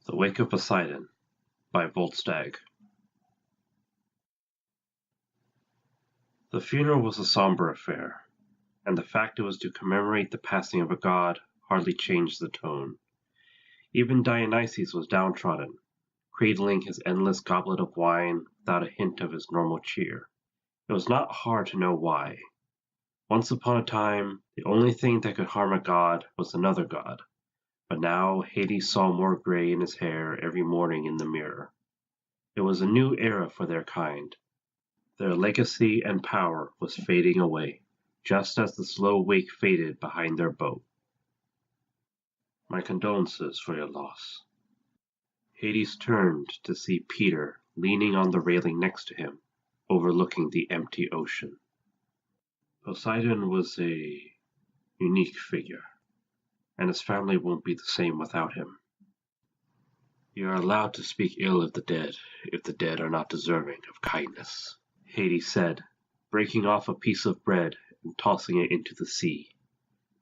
The Wake of Poseidon by Voltstagge. The funeral was a somber affair, and the fact it was to commemorate the passing of a god hardly changed the tone. Even Dionysus was downtrodden, cradling his endless goblet of wine without a hint of his normal cheer. It was not hard to know why. Once upon a time, the only thing that could harm a god was another god, but now Hades saw more gray in his hair every morning in the mirror. It was a new era for their kind. Their legacy and power was fading away, just as the slow wake faded behind their boat. My condolences for your loss. Hades turned to see Peter leaning on the railing next to him, overlooking the empty ocean. Poseidon was a unique figure, and his family won't be the same without him. You are allowed to speak ill of the dead, if the dead are not deserving of kindness, Hades said, breaking off a piece of bread and tossing it into the sea.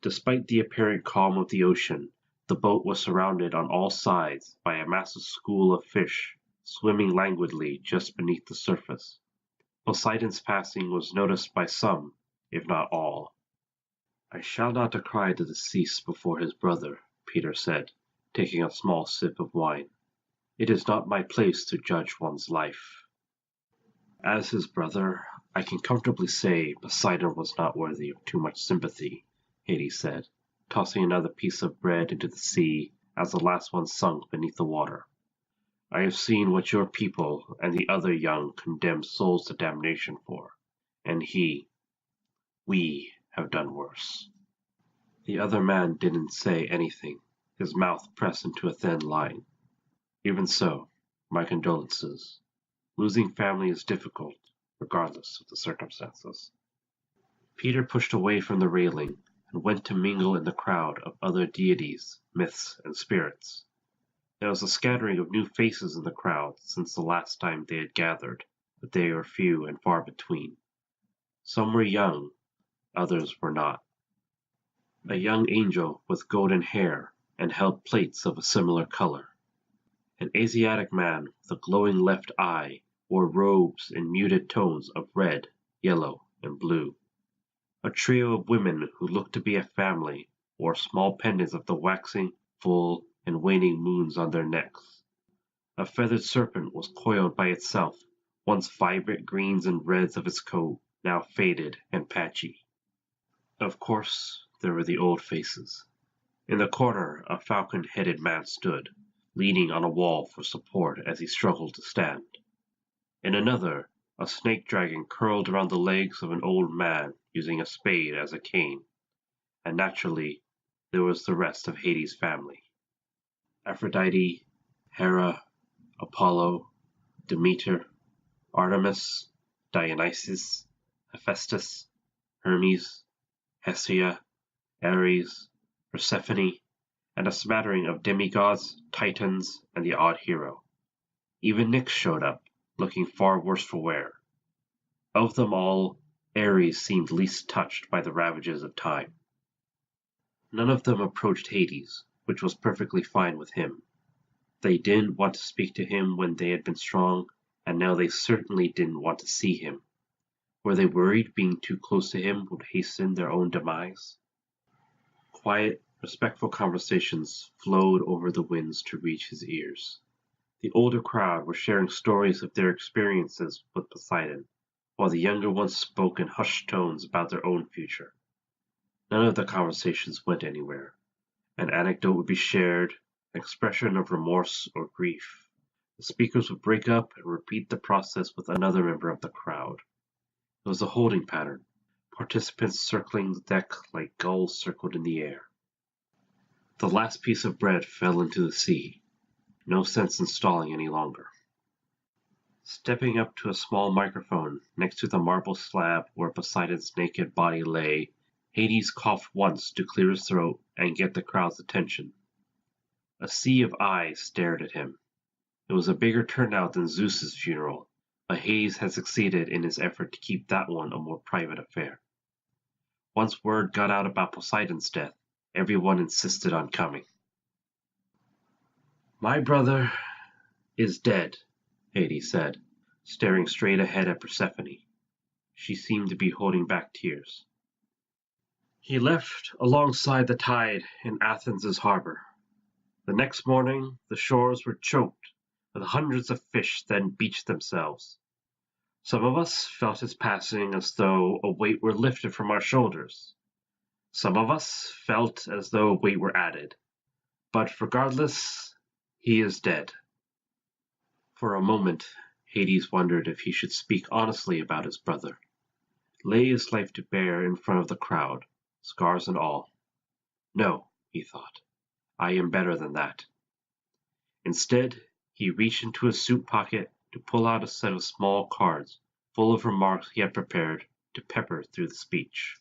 Despite the apparent calm of the ocean, the boat was surrounded on all sides by a massive school of fish, swimming languidly just beneath the surface. Poseidon's passing was noticed by some, if not all. I shall not decry the deceased before his brother, Peter said, taking a small sip of wine. It is not my place to judge one's life. As his brother, I can comfortably say Poseidon was not worthy of too much sympathy, Hades said, tossing another piece of bread into the sea as the last one sunk beneath the water. I have seen what your people and the other young condemned souls to damnation for, and we have done worse. The other man didn't say anything, his mouth pressed into a thin line. Even so, my condolences. Losing family is difficult, regardless of the circumstances. Peter pushed away from the railing and went to mingle in the crowd of other deities, myths, and spirits. There was a scattering of new faces in the crowd since the last time they had gathered, but they were few and far between. Some were young, others were not. A young angel with golden hair and held plates of a similar color. An Asiatic man with a glowing left eye wore robes in muted tones of red, yellow, and blue. A trio of women who looked to be a family wore small pendants of the waxing, full, and waning moons on their necks. A feathered serpent was coiled by itself, once vibrant greens and reds of its coat, now faded and patchy. Of course, there were the old faces. In the corner, a falcon-headed man stood, leaning on a wall for support as he struggled to stand. In another, a snake dragon curled around the legs of an old man using a spade as a cane. And naturally, there was the rest of Hades' family. Aphrodite, Hera, Apollo, Demeter, Artemis, Dionysus, Hephaestus, Hermes, Hestia, Ares, Persephone, and a smattering of demigods, titans, and the odd hero. Even Nyx showed up, looking far worse for wear. Of them all, Ares seemed least touched by the ravages of time. None of them approached Hades, which was perfectly fine with him. They didn't want to speak to him when they had been strong, and now they certainly didn't want to see him. Were they worried being too close to him would hasten their own demise? Quiet, respectful conversations flowed over the winds to reach his ears. The older crowd were sharing stories of their experiences with Poseidon, while the younger ones spoke in hushed tones about their own future. None of the conversations went anywhere. An anecdote would be shared, an expression of remorse or grief. The speakers would break up and repeat the process with another member of the crowd. It was a holding pattern, participants circling the deck like gulls circled in the air. The last piece of bread fell into the sea. No sense in stalling any longer. Stepping up to a small microphone next to the marble slab where Poseidon's naked body lay, Hades coughed once to clear his throat and get the crowd's attention. A sea of eyes stared at him. It was a bigger turnout than Zeus's funeral, but Hades had succeeded in his effort to keep that one a more private affair. Once word got out about Poseidon's death, everyone insisted on coming. My brother is dead, Hades said, staring straight ahead at Persephone. She seemed to be holding back tears. He left alongside the tide in Athens' harbor. The next morning, the shores were choked with hundreds of fish that beached themselves. Some of us felt his passing as though a weight were lifted from our shoulders. Some of us felt as though a weight were added. But regardless, he is dead. For a moment, Hades wondered if he should speak honestly about his brother. Lay his life to bear in front of the crowd, scars and all. No, he thought. I am better than that. Instead, he reached into his suit pocket to pull out a set of small cards full of remarks he had prepared to pepper through the speech.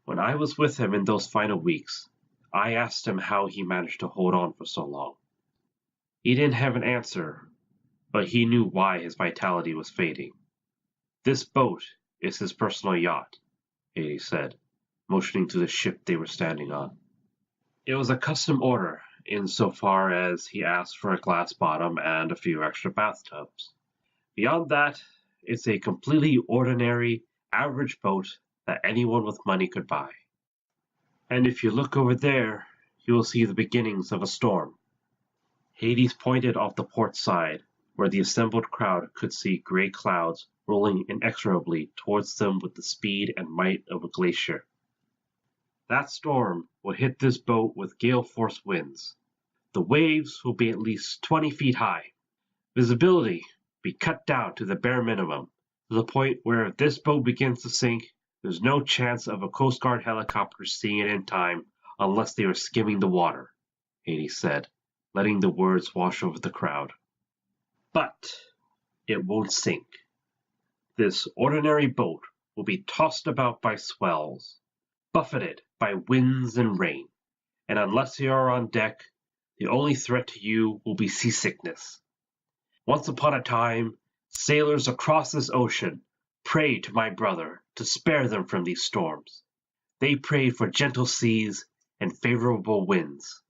When I was with him in those final weeks, I asked him how he managed to hold on for so long. He didn't have an answer, but he knew why his vitality was fading. This boat is his personal yacht, Hades said, motioning to the ship they were standing on. It was a custom order, insofar as he asked for a glass bottom and a few extra bathtubs. Beyond that, it's a completely ordinary, average boat that anyone with money could buy. And if you look over there, you will see the beginnings of a storm. Hades pointed off the port side, where the assembled crowd could see gray clouds rolling inexorably towards them with the speed and might of a glacier. That storm will hit this boat with gale-force winds. The waves will be at least 20 feet high. Visibility will be cut down to the bare minimum, to the point where if this boat begins to sink, there's no chance of a Coast Guard helicopter seeing it in time unless they are skimming the water, Hades said, letting the words wash over the crowd. But it won't sink. This ordinary boat will be tossed about by swells, buffeted by winds and rain, and unless you are on deck, the only threat to you will be seasickness. Once upon a time, sailors across this ocean prayed to my brother to spare them from these storms. They prayed for gentle seas and favorable winds.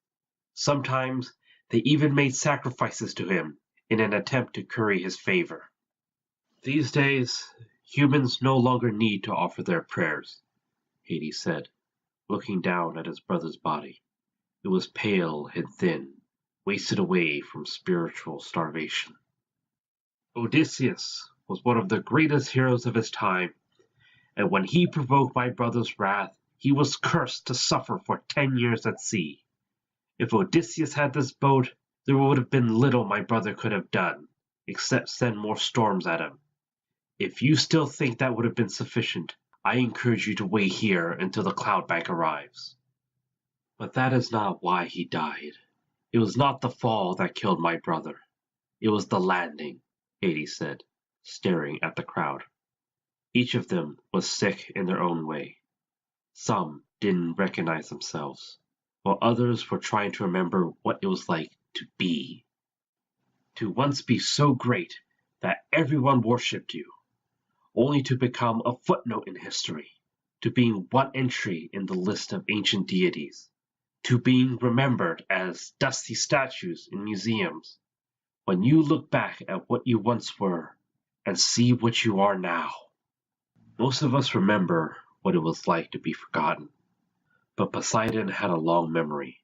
Sometimes they even made sacrifices to him in an attempt to curry his favor. These days, humans no longer need to offer their prayers, Hades said, looking down at his brother's body. It was pale and thin, wasted away from spiritual starvation. Odysseus was one of the greatest heroes of his time, and when he provoked my brother's wrath, he was cursed to suffer for 10 years at sea. If Odysseus had this boat, there would have been little my brother could have done, except send more storms at him. If you still think that would have been sufficient, I encourage you to wait here until the cloud bank arrives. But that is not why he died. It was not the fall that killed my brother. It was the landing, Hades said, staring at the crowd. Each of them was sick in their own way. Some didn't recognize themselves, while others were trying to remember what it was like to be. To once be so great that everyone worshipped you, only to become a footnote in history, to being one entry in the list of ancient deities, to being remembered as dusty statues in museums. When you look back at what you once were and see what you are now. Most of us remember what it was like to be forgotten, but Poseidon had a long memory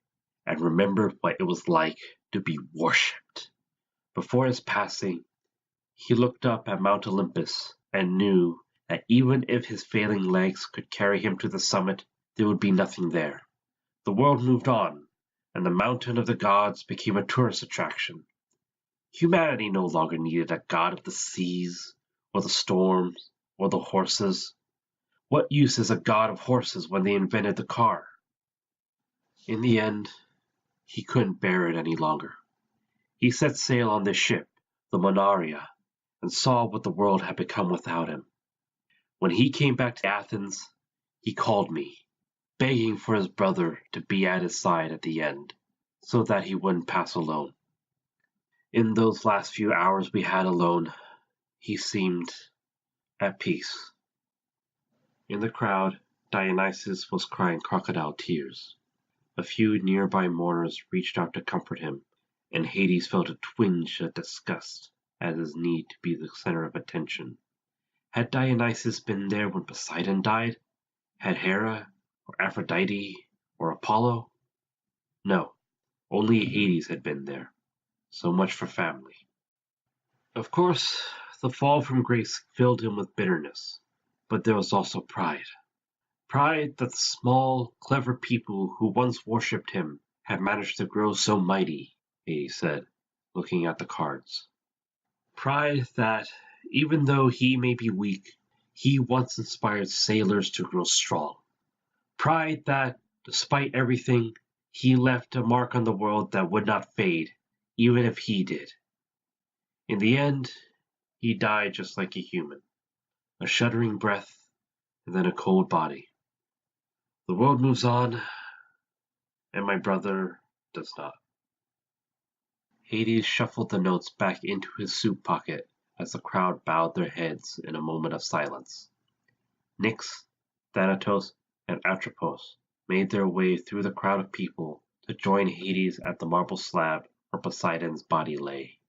and remembered what it was like to be worshipped. Before his passing, he looked up at Mount Olympus and knew that even if his failing legs could carry him to the summit, there would be nothing there. The world moved on, and the mountain of the gods became a tourist attraction. Humanity no longer needed a god of the seas, or the storms, or the horses. What use is a god of horses when they invented the car? In the end, he couldn't bear it any longer. He set sail on this ship, the Monaria, and saw what the world had become without him. When he came back to Athens, he called me, begging for his brother to be at his side at the end, so that he wouldn't pass alone. In those last few hours we had alone, he seemed at peace. In the crowd, Dionysus was crying crocodile tears. A few nearby mourners reached out to comfort him, and Hades felt a twinge of disgust at his need to be the center of attention. Had Dionysus been there when Poseidon died? Had Hera, or Aphrodite, or Apollo? No, only Hades had been there. So much for family. Of course, the fall from grace filled him with bitterness, but there was also pride. Pride that the small, clever people who once worshipped him had managed to grow so mighty, he said, looking at the cards. Pride that, even though he may be weak, he once inspired sailors to grow strong. Pride that, despite everything, he left a mark on the world that would not fade, even if he did. In the end, he died just like a human, a shuddering breath, and then a cold body. The world moves on, and my brother does not. Hades shuffled the notes back into his suit pocket as the crowd bowed their heads in a moment of silence. Nyx, Thanatos, and Atropos made their way through the crowd of people to join Hades at the marble slab where Poseidon's body lay.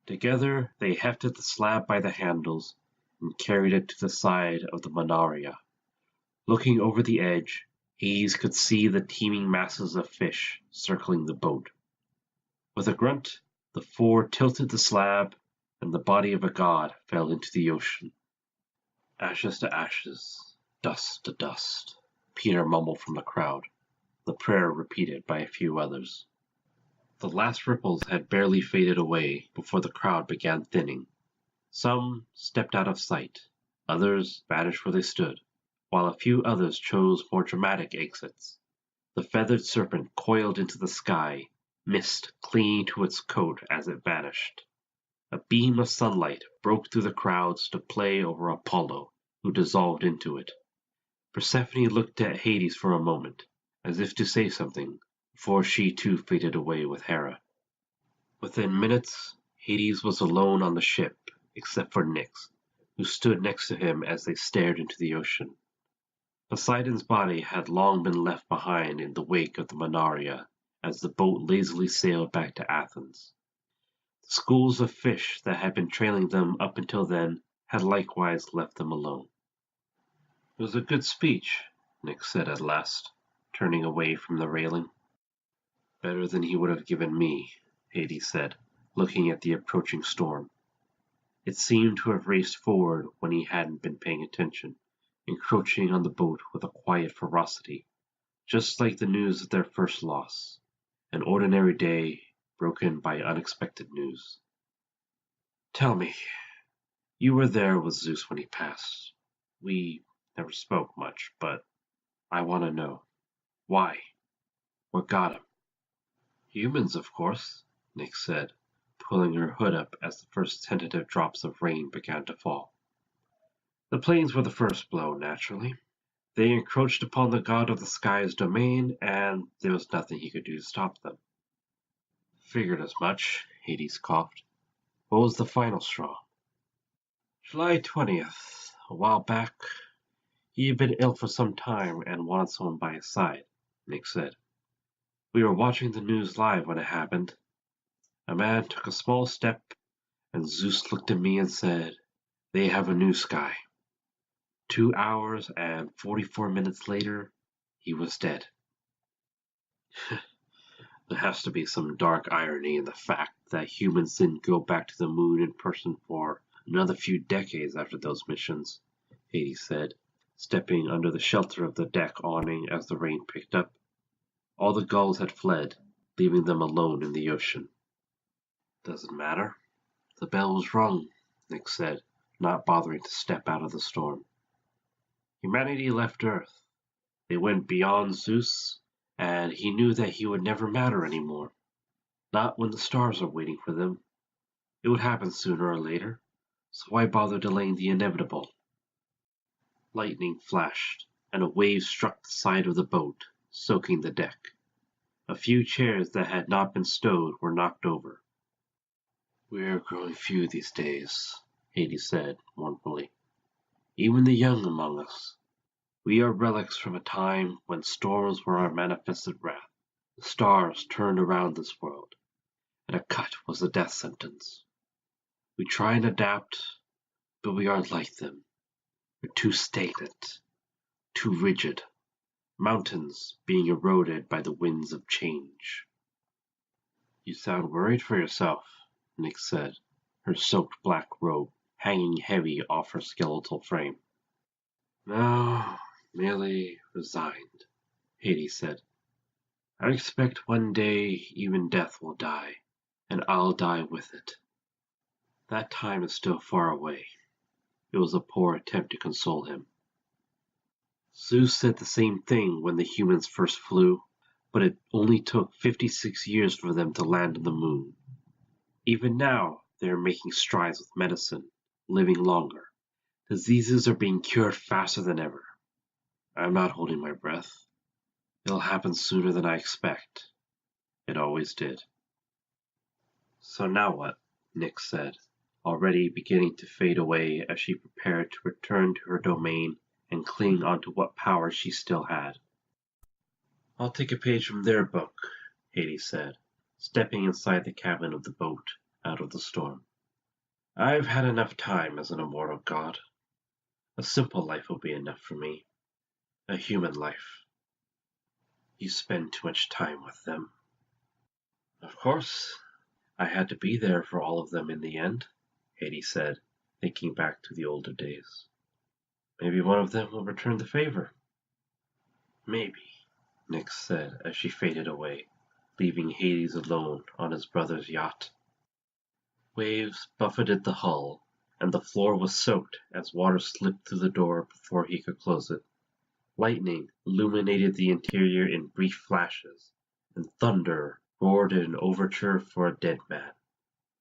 Together they hefted the slab by the handles and carried it to the side of the Manaria. Looking over the edge, Hades could see the teeming masses of fish circling the boat. With a grunt, the four tilted the slab, and the body of a god fell into the ocean. Ashes to ashes, dust to dust, Peter mumbled from the crowd, the prayer repeated by a few others. The last ripples had barely faded away before the crowd began thinning. Some stepped out of sight, others vanished where they stood, while a few others chose more dramatic exits. The feathered serpent coiled into the sky, mist clinging to its coat as it vanished. A beam of sunlight broke through the crowds to play over Apollo, who dissolved into it. Persephone looked at Hades for a moment, as if to say something, before she too faded away with Hera. Within minutes, Hades was alone on the ship, except for Nyx, who stood next to him as they stared into the ocean. Poseidon's body had long been left behind in the wake of the Manaria, as the boat lazily sailed back to Athens. The schools of fish that had been trailing them up until then had likewise left them alone. "It was a good speech," Nyx said at last, turning away from the railing. "Better than he would have given me," Hades said, looking at the approaching storm. It seemed to have raced forward when he hadn't been paying attention, encroaching on the boat with a quiet ferocity, just like the news of their first loss. An ordinary day broken by unexpected news. "Tell me, you were there with Zeus when he passed. We never spoke much, but I want to know. Why? What got him?" "Humans, of course," Nyx said, pulling her hood up as the first tentative drops of rain began to fall. "The planes were the first blow, naturally. They encroached upon the god of the sky's domain, and there was nothing he could do to stop them." "Figured as much," Hades coughed. "What was the final straw?" "July 20th, a while back. He had been ill for some time and wanted someone by his side," Nyx said. "We were watching the news live when it happened. A man took a small step, and Zeus looked at me and said, 'They have a new sky.' 2 hours and 44 minutes later, he was dead." "There has to be some dark irony in the fact that humans didn't go back to the moon in person for another few decades after those missions," Hades said, stepping under the shelter of the deck awning as the rain picked up. All the gulls had fled, leaving them alone in the ocean. "Doesn't matter. The bell was rung," Nyx said, not bothering to step out of the storm. "Humanity left Earth. They went beyond Zeus, and he knew that he would never matter anymore. Not when the stars are waiting for them. It would happen sooner or later, so why bother delaying the inevitable?" Lightning flashed, and a wave struck the side of the boat, soaking the deck. A few chairs that had not been stowed were knocked over. "We're growing few these days," Hades said mournfully. "Even the young among us. We are relics from a time when storms were our manifested wrath. The stars turned around this world. and a cut was the death sentence. We try and adapt, but we aren't like them. We're too stagnant, too rigid, mountains being eroded by the winds of change. You sound worried for yourself, Nyx said, her soaked black robe hanging heavy off her skeletal frame. No, merely resigned, Hades said. I expect one day even death will die, and I'll die with it. That time is still far away. It was a poor attempt to console him. Zeus said the same thing when the humans first flew, but it only took 56 years for them to land on the moon. Even now, they are making strides with medicine, living longer. Diseases are being cured faster than ever. I'm not holding my breath. It'll happen sooner than I expect. It always did. So now what? Nyx said, already beginning to fade away as she prepared to return to her domain and cling onto what power she still had. I'll take a page from their book, Hades said, stepping inside the cabin of the boat out of the storm. I've had enough time as an immortal god. A simple life will be enough for me. A human life. You spend too much time with them. Of course, I had to be there for all of them in the end, Hades said, thinking back to the older days. Maybe one of them will return the favor. Maybe, Nyx said as she faded away, leaving Hades alone on his brother's yacht. Waves buffeted the hull, and the floor was soaked as water slipped through the door before he could close it. Lightning illuminated the interior in brief flashes, and thunder roared in an overture for a dead man.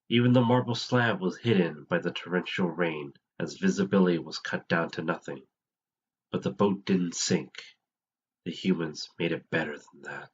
Even the marble slab was hidden by the torrential rain as visibility was cut down to nothing. But the boat didn't sink. The humans made it better than that.